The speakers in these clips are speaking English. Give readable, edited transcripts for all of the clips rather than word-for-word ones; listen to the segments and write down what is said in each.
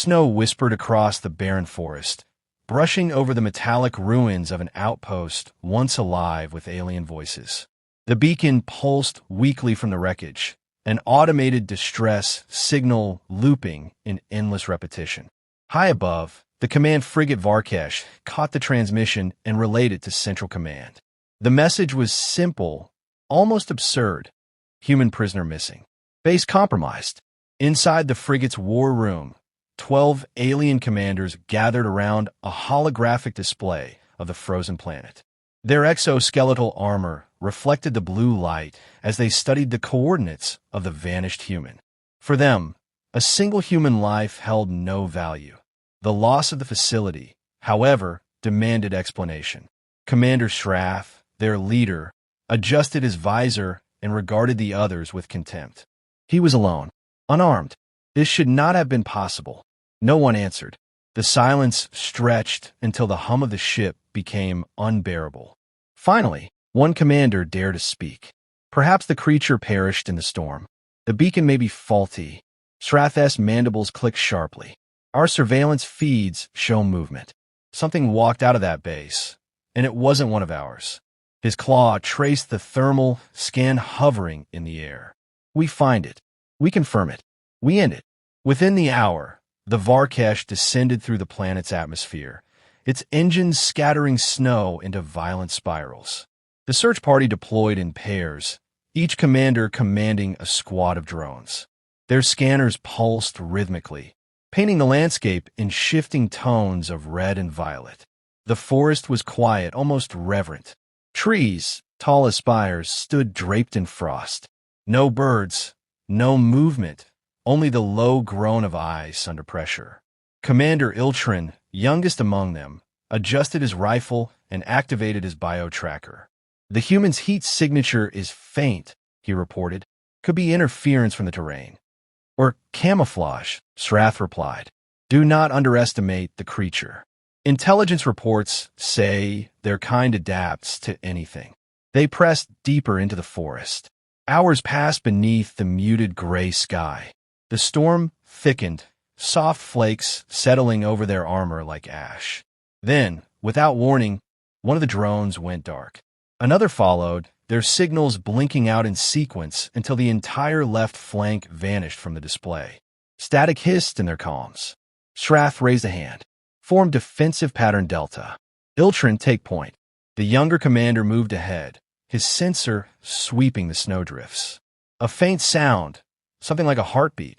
Snow whispered across the barren forest, brushing over the metallic ruins of an outpost once alive with alien voices. The beacon pulsed weakly from the wreckage, an automated distress signal looping in endless repetition. High above, the command frigate Varkesh caught the transmission and relayed it to Central Command. The message was simple, almost absurd. Human prisoner missing. Base compromised. Inside the frigate's war room, 12 alien commanders gathered around a holographic display of the frozen planet. Their exoskeletal armor reflected the blue light as they studied the coordinates of the vanished human. For them, a single human life held no value. The loss of the facility, however, demanded explanation. Commander Shrath, their leader, adjusted his visor and regarded the others with contempt. He was alone, unarmed. This should not have been possible. No one answered. The silence stretched until the hum of the ship became unbearable. Finally, one commander dared to speak. Perhaps the creature perished in the storm. The beacon may be faulty. Shrath's mandibles clicked sharply. Our surveillance feeds show movement. Something walked out of that base, and it wasn't one of ours. His claw traced the thermal scan hovering in the air. We find it. We confirm it. We end it. Within the hour, the Varkesh descended through the planet's atmosphere, its engines scattering snow into violent spirals. The search party deployed in pairs, each commander commanding a squad of drones. Their scanners pulsed rhythmically, painting the landscape in shifting tones of red and violet. The forest was quiet, almost reverent. Trees, tall as spires, stood draped in frost. No birds, no movement, only the low groan of ice under pressure. Commander Iltrin, youngest among them, adjusted his rifle and activated his bio-tracker. The human's heat signature is faint, he reported. Could be interference from the terrain. Or camouflage, Shrath replied. Do not underestimate the creature. Intelligence reports say their kind adapts to anything. They pressed deeper into the forest. Hours passed beneath the muted gray sky. The storm thickened, soft flakes settling over their armor like ash. Then, without warning, one of the drones went dark. Another followed, their signals blinking out in sequence until the entire left flank vanished from the display. Static hissed in their comms. Shrath raised a hand. Form defensive pattern Delta. Iltrin, take point. The younger commander moved ahead, his sensor sweeping the snowdrifts. A faint sound, something like a heartbeat,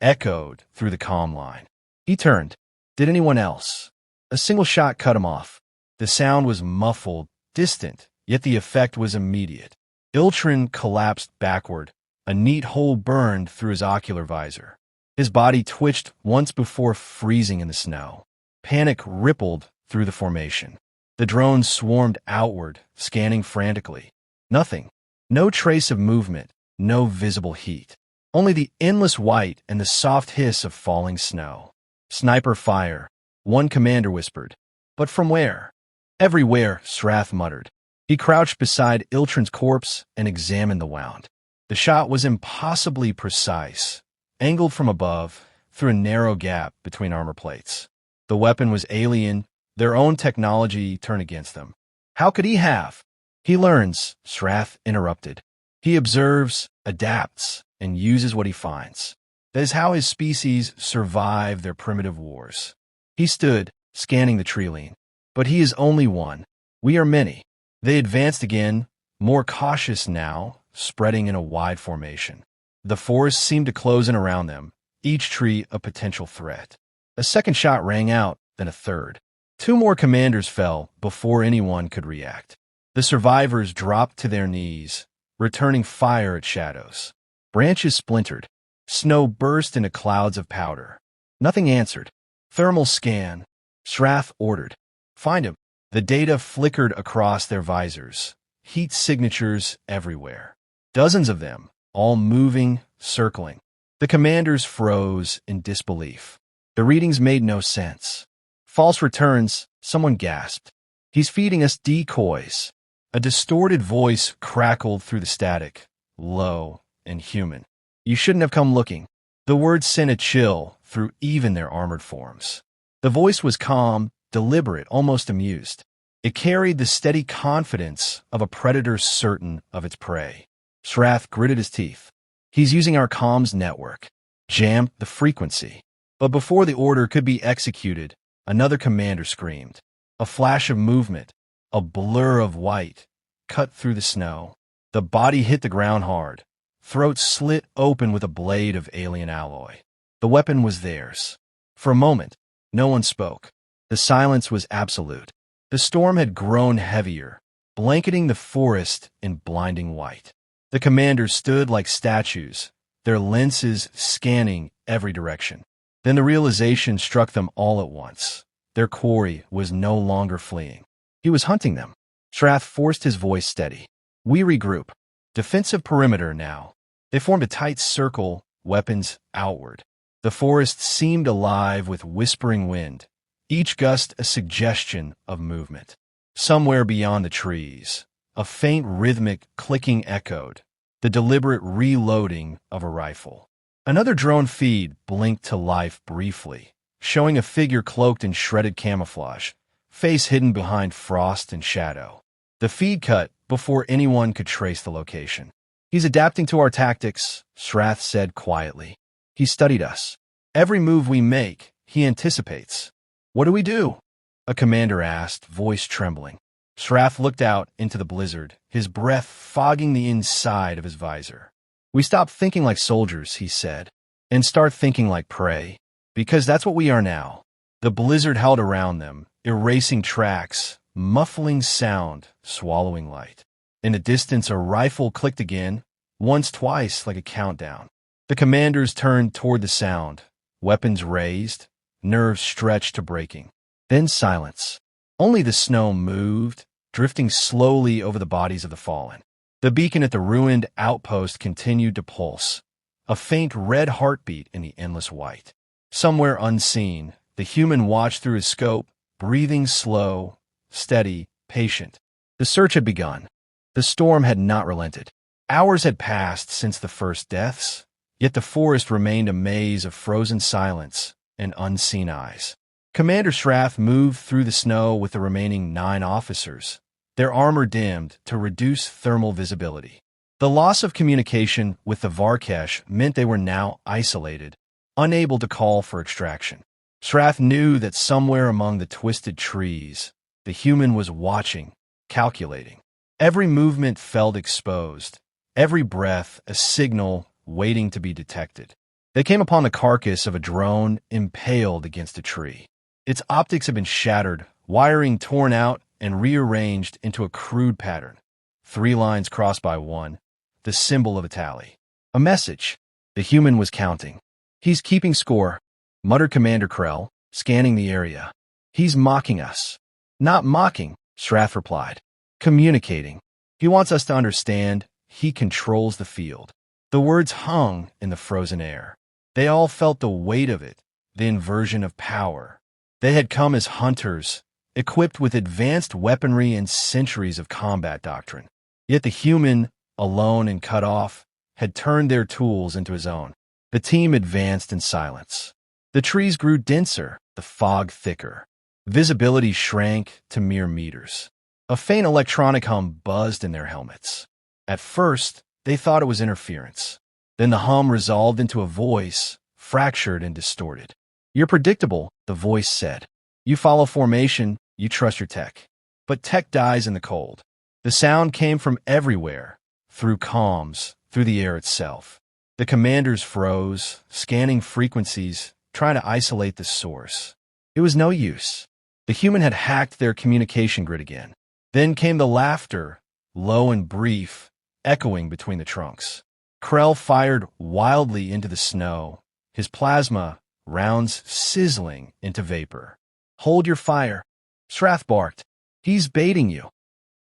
echoed through the comm line. He turned. Did anyone else? A single shot cut him off. The sound was muffled, distant, yet the effect was immediate. Iltrin collapsed backward. A neat hole burned through his ocular visor. His body twitched once before freezing in the snow. Panic rippled through the formation. The drones swarmed outward, scanning frantically. Nothing. No trace of movement, no visible heat. Only the endless white and the soft hiss of falling snow. Sniper fire, one commander whispered. But from where? Everywhere, Shrath muttered. He crouched beside Iltrin's corpse and examined the wound. The shot was impossibly precise, angled from above, through a narrow gap between armor plates. The weapon was alien, their own technology turned against them. How could he have? He learns, Shrath interrupted. He observes, adapts, and uses what he finds. That is how his species survive their primitive wars. He stood, scanning the tree line. But he is only one. We are many. They advanced again, more cautious now, spreading in a wide formation. The forest seemed to close in around them, each tree a potential threat. A second shot rang out, then a third. Two more commanders fell before anyone could react. The survivors dropped to their knees, returning fire at shadows. Branches splintered. Snow burst into clouds of powder. Nothing answered. Thermal scan. Shrath ordered. Find him. The data flickered across their visors. Heat signatures everywhere. Dozens of them, all moving, circling. The commanders froze in disbelief. The readings made no sense. False returns, someone gasped. He's feeding us decoys. A distorted voice crackled through the static, low and human. You shouldn't have come looking. The words sent a chill through even their armored forms. The voice was calm, deliberate, almost amused. It carried the steady confidence of a predator certain of its prey. Shrath gritted his teeth. He's using our comms network. Jammed the frequency. But before the order could be executed, another commander screamed. A flash of movement, a blur of white, cut through the snow. The body hit the ground hard. Throat slit open with a blade of alien alloy. The weapon was theirs. For a moment, no one spoke. The silence was absolute. The storm had grown heavier, blanketing the forest in blinding white. The commanders stood like statues, their lenses scanning every direction. Then the realization struck them all at once. Their quarry was no longer fleeing. He was hunting them. Shrath forced his voice steady. We regroup. Defensive perimeter now. They formed a tight circle, weapons outward. The forest seemed alive with whispering wind, each gust a suggestion of movement. Somewhere beyond the trees, a faint rhythmic clicking echoed, the deliberate reloading of a rifle. Another drone feed blinked to life briefly, showing a figure cloaked in shredded camouflage, face hidden behind frost and shadow. The feed cut before anyone could trace the location. He's adapting to our tactics, Shrath said quietly. He studied us. Every move we make, he anticipates. What do we do? A commander asked, voice trembling. Shrath looked out into the blizzard, his breath fogging the inside of his visor. We stop thinking like soldiers, he said, and start thinking like prey, because that's what we are now. The blizzard held around them, erasing tracks, muffling sound, swallowing light. In the distance, a rifle clicked again, once, twice, like a countdown. The commanders turned toward the sound, weapons raised, nerves stretched to breaking. Then silence. Only the snow moved, drifting slowly over the bodies of the fallen. The beacon at the ruined outpost continued to pulse, a faint red heartbeat in the endless white. Somewhere unseen, the human watched through his scope, breathing slow, steady, patient. The search had begun. The storm had not relented. Hours had passed since the first deaths, yet the forest remained a maze of frozen silence and unseen eyes. Commander Shrath moved through the snow with the remaining 9 officers, their armor dimmed to reduce thermal visibility. The loss of communication with the Varkesh meant they were now isolated, unable to call for extraction. Shrath knew that somewhere among the twisted trees, the human was watching, calculating. Every movement felt exposed, every breath a signal waiting to be detected. They came upon the carcass of a drone impaled against a tree. Its optics had been shattered, wiring torn out and rearranged into a crude pattern. 3 lines crossed by 1, the symbol of a tally. A message. The human was counting. He's keeping score, muttered Commander Krell, scanning the area. He's mocking us. Not mocking, Shrath replied. Communicating. He wants us to understand he controls the field. The words hung in the frozen air. They all felt the weight of it, the inversion of power. They had come as hunters, equipped with advanced weaponry and centuries of combat doctrine. Yet the human, alone and cut off, had turned their tools into his own. The team advanced in silence. The trees grew denser, the fog thicker. Visibility shrank to mere meters. A faint electronic hum buzzed in their helmets. At first, they thought it was interference. Then the hum resolved into a voice, fractured and distorted. You're predictable, the voice said. You follow formation, you trust your tech. But tech dies in the cold. The sound came from everywhere, through comms, through the air itself. The commanders froze, scanning frequencies, trying to isolate the source. It was no use. The human had hacked their communication grid again. Then came the laughter, low and brief, echoing between the trunks. Krell fired wildly into the snow, his plasma rounds sizzling into vapor. Hold your fire, Shrath barked. He's baiting you.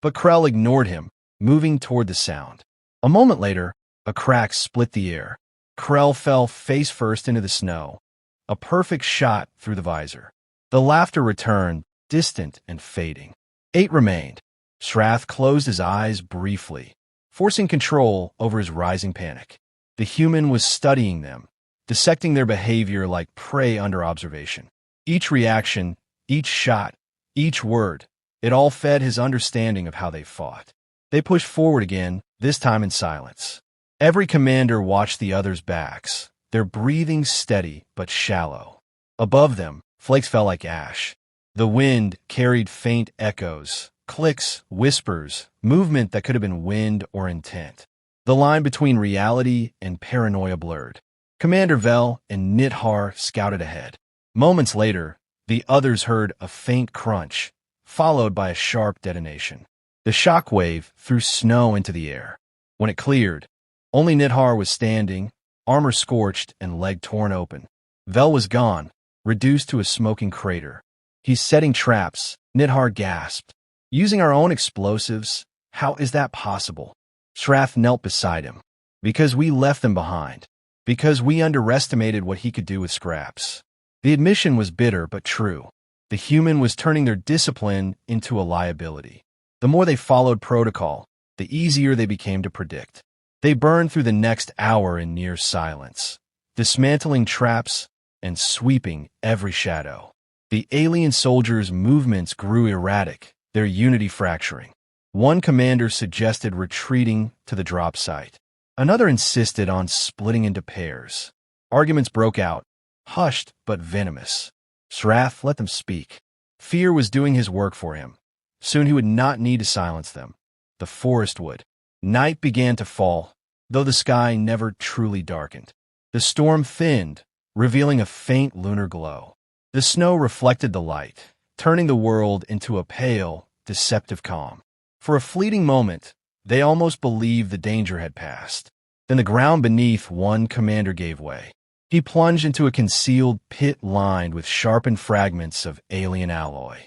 But Krell ignored him, moving toward the sound. A moment later, a crack split the air. Krell fell face first into the snow, a perfect shot through the visor. The laughter returned, distant and fading. 8 remained. Shrath closed his eyes briefly, forcing control over his rising panic. The human was studying them, dissecting their behavior like prey under observation. Each reaction, each shot, each word, it all fed his understanding of how they fought. They pushed forward again, this time in silence. Every commander watched the others' backs, their breathing steady but shallow. Above them, flakes fell like ash. The wind carried faint echoes, clicks, whispers, movement that could have been wind or intent. The line between reality and paranoia blurred. Commander Vel and Nithar scouted ahead. Moments later, the others heard a faint crunch, followed by a sharp detonation. The shockwave threw snow into the air. When it cleared, only Nithar was standing, armor scorched and leg torn open. Vel was gone, reduced to a smoking crater. He's setting traps, Nithar gasped. Using our own explosives? How is that possible? Shrath knelt beside him. Because we left them behind. Because we underestimated what he could do with scraps. The admission was bitter but true. The human was turning their discipline into a liability. The more they followed protocol, the easier they became to predict. They burned through the next hour in near silence, dismantling traps and sweeping every shadow. The alien soldiers' movements grew erratic, their unity fracturing. One commander suggested retreating to the drop site. Another insisted on splitting into pairs. Arguments broke out, hushed but venomous. Shrath let them speak. Fear was doing his work for him. Soon he would not need to silence them. The forest would. Night began to fall, though the sky never truly darkened. The storm thinned, revealing a faint lunar glow. The snow reflected the light, turning the world into a pale, deceptive calm. For a fleeting moment, they almost believed the danger had passed. Then the ground beneath one commander gave way. He plunged into a concealed pit lined with sharpened fragments of alien alloy.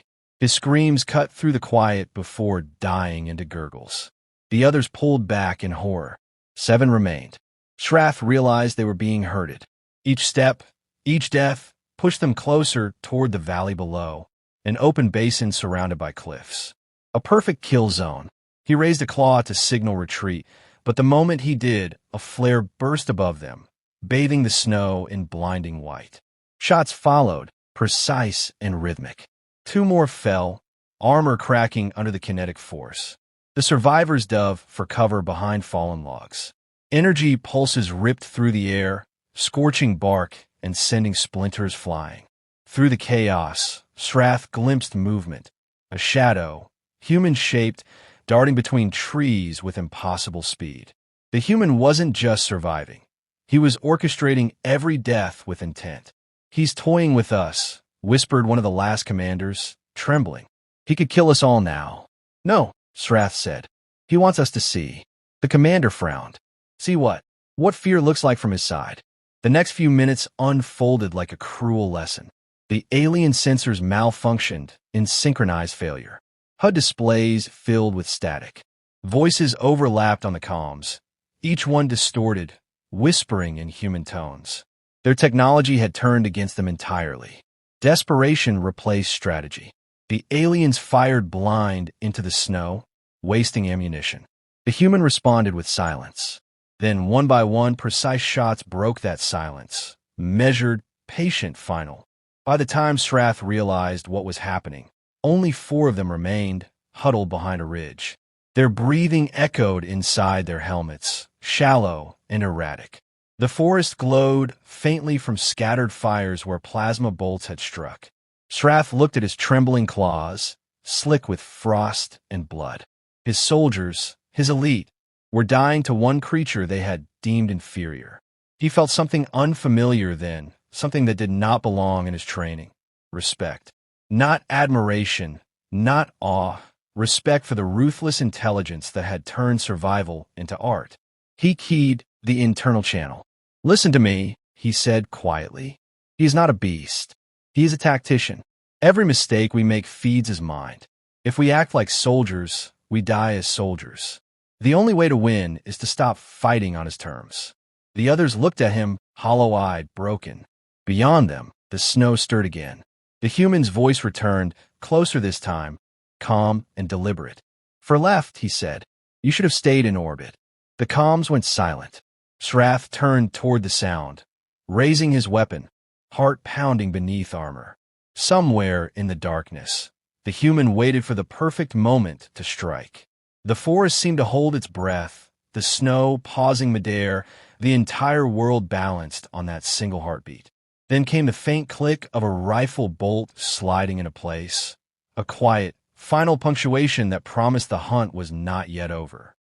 His screams cut through the quiet before dying into gurgles. The others pulled back in horror. 7 remained. Shrath realized they were being herded. Each step, each death, pushed them closer toward the valley below, an open basin surrounded by cliffs. A perfect kill zone. He raised a claw to signal retreat, but the moment he did, a flare burst above them, bathing the snow in blinding white. Shots followed, precise and rhythmic. 2 more fell, armor cracking under the kinetic force. The survivors dove for cover behind fallen logs. Energy pulses ripped through the air, scorching bark and sending splinters flying. Through the chaos, Shrath glimpsed movement, a shadow, human-shaped, darting between trees with impossible speed. The human wasn't just surviving. He was orchestrating every death with intent. "He's toying with us," whispered one of the last commanders, trembling. "He could kill us all now." "No," Shrath said. "He wants us to see." The commander frowned. "See what?" What fear looks like from his side. The next few minutes unfolded like a cruel lesson. The alien sensors malfunctioned in synchronized failure. HUD displays filled with static. Voices overlapped on the comms, each one distorted, whispering in human tones. Their technology had turned against them entirely. Desperation replaced strategy. The aliens fired blind into the snow, wasting ammunition. The human responded with silence. Then, one by one, precise shots broke that silence. Measured, patient, final. By the time Shrath realized what was happening, only 4 of them remained, huddled behind a ridge. Their breathing echoed inside their helmets, shallow and erratic. The forest glowed faintly from scattered fires where plasma bolts had struck. Shrath looked at his trembling claws, slick with frost and blood. His soldiers, his elite, were dying to one creature they had deemed inferior. He felt something unfamiliar then, something that did not belong in his training. Respect. Not admiration, not awe. Respect for the ruthless intelligence that had turned survival into art. He keyed the internal channel. "Listen to me," he said quietly. "He is not a beast. He is a tactician. Every mistake we make feeds his mind. If we act like soldiers, we die as soldiers. The only way to win is to stop fighting on his terms." The others looked at him, hollow-eyed, broken. Beyond them, the snow stirred again. The human's voice returned, closer this time, calm and deliberate. "For left," he said. "You should have stayed in orbit." The comms went silent. Shrath turned toward the sound, raising his weapon, heart pounding beneath armor. Somewhere in the darkness, the human waited for the perfect moment to strike. The forest seemed to hold its breath, the snow pausing midair, the entire world balanced on that single heartbeat. Then came the faint click of a rifle bolt sliding into place, a quiet, final punctuation that promised the hunt was not yet over.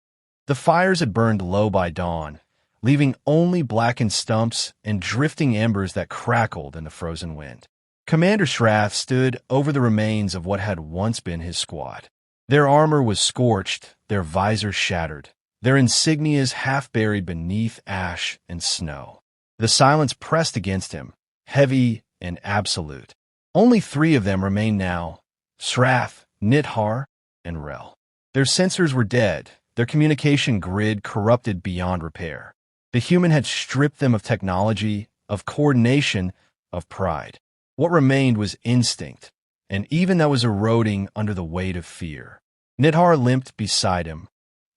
The fires had burned low by dawn, leaving only blackened stumps and drifting embers that crackled in the frozen wind. Commander Shrath stood over the remains of what had once been his squad. Their armor was scorched, their visors shattered, their insignias half buried beneath ash and snow. The silence pressed against him, heavy and absolute. Only 3 of them remained now: Shrath, Nithar, and Rel. Their sensors were dead, their communication grid corrupted beyond repair. The human had stripped them of technology, of coordination, of pride. What remained was instinct, and even that was eroding under the weight of fear. Nithar limped beside him,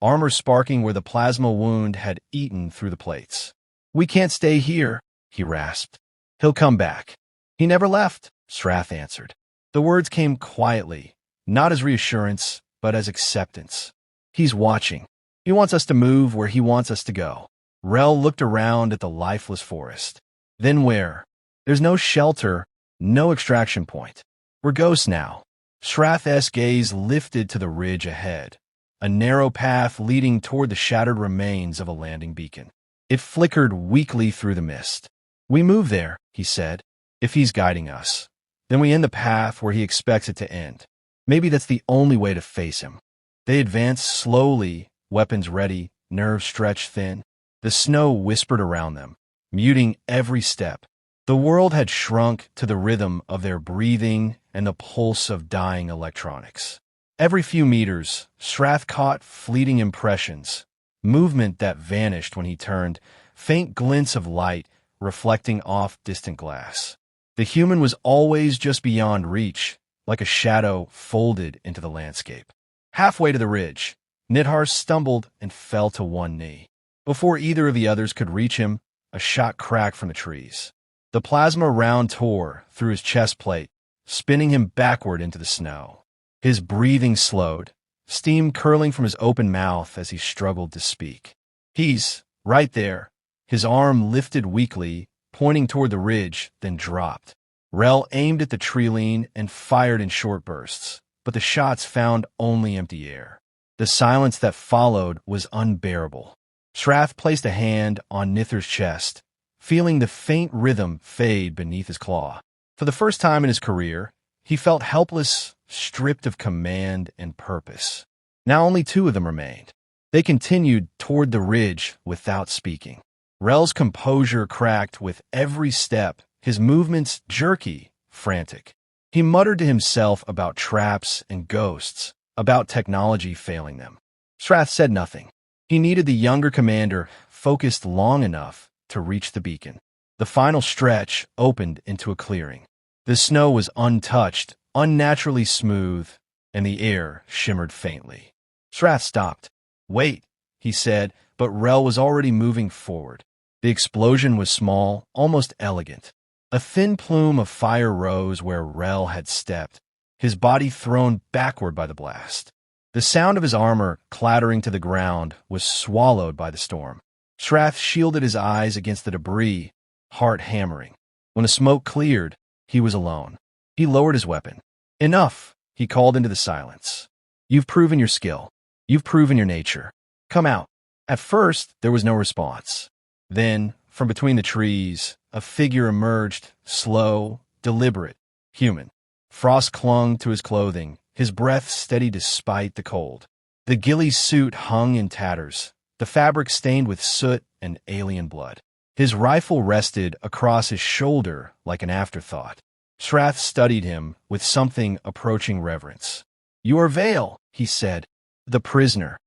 armor sparking where the plasma wound had eaten through the plates. "We can't stay here," he rasped. "He'll come back." "He never left," Shrath answered. The words came quietly, not as reassurance, but as acceptance. "He's watching. He wants us to move where he wants us to go." Rel looked around at the lifeless forest. "Then where? There's no shelter, no extraction point. We're ghosts now." Shrath's gaze lifted to the ridge ahead, a narrow path leading toward the shattered remains of a landing beacon. It flickered weakly through the mist. "We move there," he said. "If he's guiding us, then we end the path where he expects it to end. Maybe that's the only way to face him." They advanced slowly, weapons ready, nerves stretched thin. The snow whispered around them, muting every step. The world had shrunk to the rhythm of their breathing and the pulse of dying electronics. Every few meters, Shrath caught fleeting impressions, movement that vanished when he turned, faint glints of light reflecting off distant glass. The human was always just beyond reach, like a shadow folded into the landscape. Halfway to the ridge, Nithar stumbled and fell to one knee. Before either of the others could reach him, a shot cracked from the trees. The plasma round tore through his chest plate, spinning him backward into the snow. His breathing slowed, steam curling from his open mouth as he struggled to speak. "He's right there." His arm lifted weakly, pointing toward the ridge, then dropped. Rel aimed at the treeline and fired in short bursts, but the shots found only empty air. The silence that followed was unbearable. Shrath placed a hand on Nithar's chest, feeling the faint rhythm fade beneath his claw. For the first time in his career, he felt helpless, stripped of command and purpose. Now only 2 of them remained. They continued toward the ridge without speaking. Rel's composure cracked with every step, his movements jerky, frantic. He muttered to himself about traps and ghosts, about technology failing them. Shrath said nothing. He needed the younger commander focused long enough to reach the beacon. The final stretch opened into a clearing. The snow was untouched, unnaturally smooth, and the air shimmered faintly. Shrath stopped. "Wait," he said, but Rel was already moving forward. The explosion was small, almost elegant. A thin plume of fire rose where Rel had stepped, his body thrown backward by the blast. The sound of his armor clattering to the ground was swallowed by the storm. Shrath shielded his eyes against the debris, heart hammering. When the smoke cleared, he was alone. He lowered his weapon. "Enough," he called into the silence. "You've proven your skill. You've proven your nature. Come out." At first, there was no response. Then, from between the trees, a figure emerged, slow, deliberate, human. Frost clung to his clothing, his breath steady despite the cold. The ghillie suit hung in tatters, the fabric stained with soot and alien blood. His rifle rested across his shoulder like an afterthought. Shrath studied him with something approaching reverence. "You are Vale," he said. "The prisoner."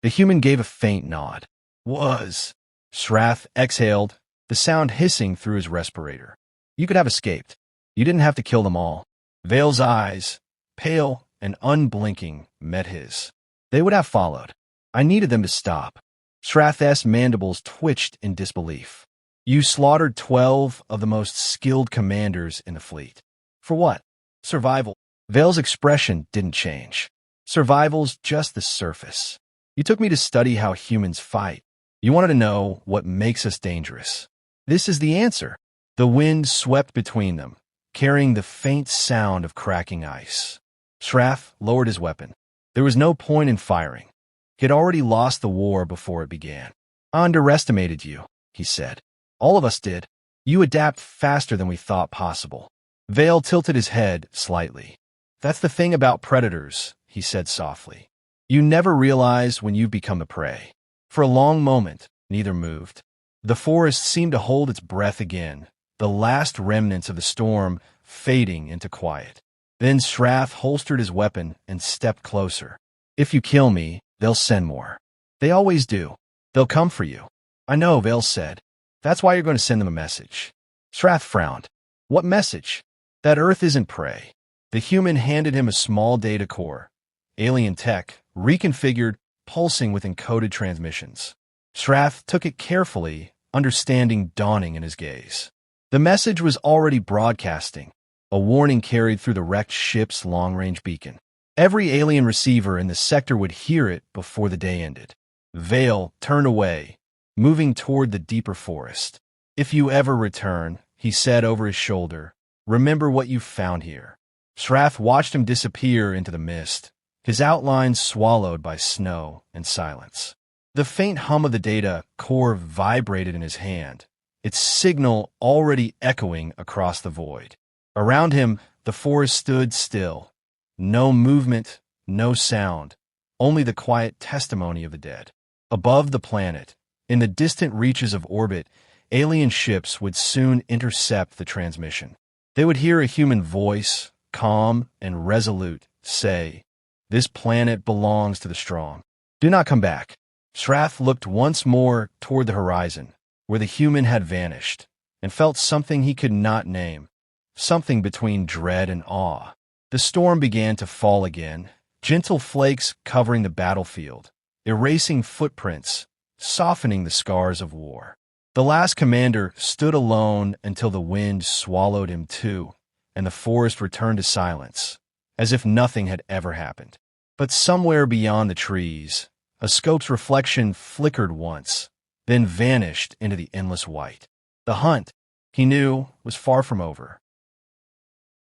The human gave a faint nod. "Was." Shrath exhaled, the sound hissing through his respirator. "You could have escaped. You didn't have to kill them all." Vale's eyes, pale and unblinking, met his. "They would have followed. I needed them to stop." Shrath's mandibles twitched in disbelief. You slaughtered 12 of the most skilled commanders in the fleet. For what? Survival. Vale's expression didn't change. Survival's just the surface. You took me to study how humans fight. You wanted to know what makes us dangerous. This is the answer. The wind swept between them, carrying the faint sound of cracking ice. Shraff lowered his weapon. There was no point in firing. He had already lost the war before it began. I underestimated you, he said. All of us did. You adapt faster than we thought possible. Vale tilted his head slightly. That's the thing about predators, he said softly. You never realize when you've become the prey. For a long moment, neither moved. The forest seemed to hold its breath again, the last remnants of the storm fading into quiet. Then Shraff holstered his weapon and stepped closer. If you kill me, they'll send more. They always do. They'll come for you. I know, Vale said. That's why you're going to send them a message. Shraff frowned. What message? That Earth isn't prey. The human handed him a small data core. Alien tech, reconfigured, pulsing with encoded transmissions. Shraff took it carefully, understanding dawning in his gaze. The message was already broadcasting, a warning carried through the wrecked ship's long-range beacon. Every alien receiver in the sector would hear it before the day ended. Vale turned away, moving toward the deeper forest. If you ever return, he said over his shoulder, remember what you found here. Shraff watched him disappear into the mist, his outlines swallowed by snow and silence. The faint hum of the data core vibrated in his hand, its signal already echoing across the void. Around him, the forest stood still. No movement, no sound, only the quiet testimony of the dead. Above the planet, in the distant reaches of orbit, alien ships would soon intercept the transmission. They would hear a human voice, calm and resolute, say, "This planet belongs to the strong. Do not come back." Shraff looked once more toward the horizon, where the human had vanished, and felt something he could not name, something between dread and awe. The storm began to fall again, gentle flakes covering the battlefield, erasing footprints, softening the scars of war. The last commander stood alone until the wind swallowed him too, and the forest returned to silence, as if nothing had ever happened. But somewhere beyond the trees, a scope's reflection flickered once, then vanished into the endless white. The hunt, he knew, was far from over.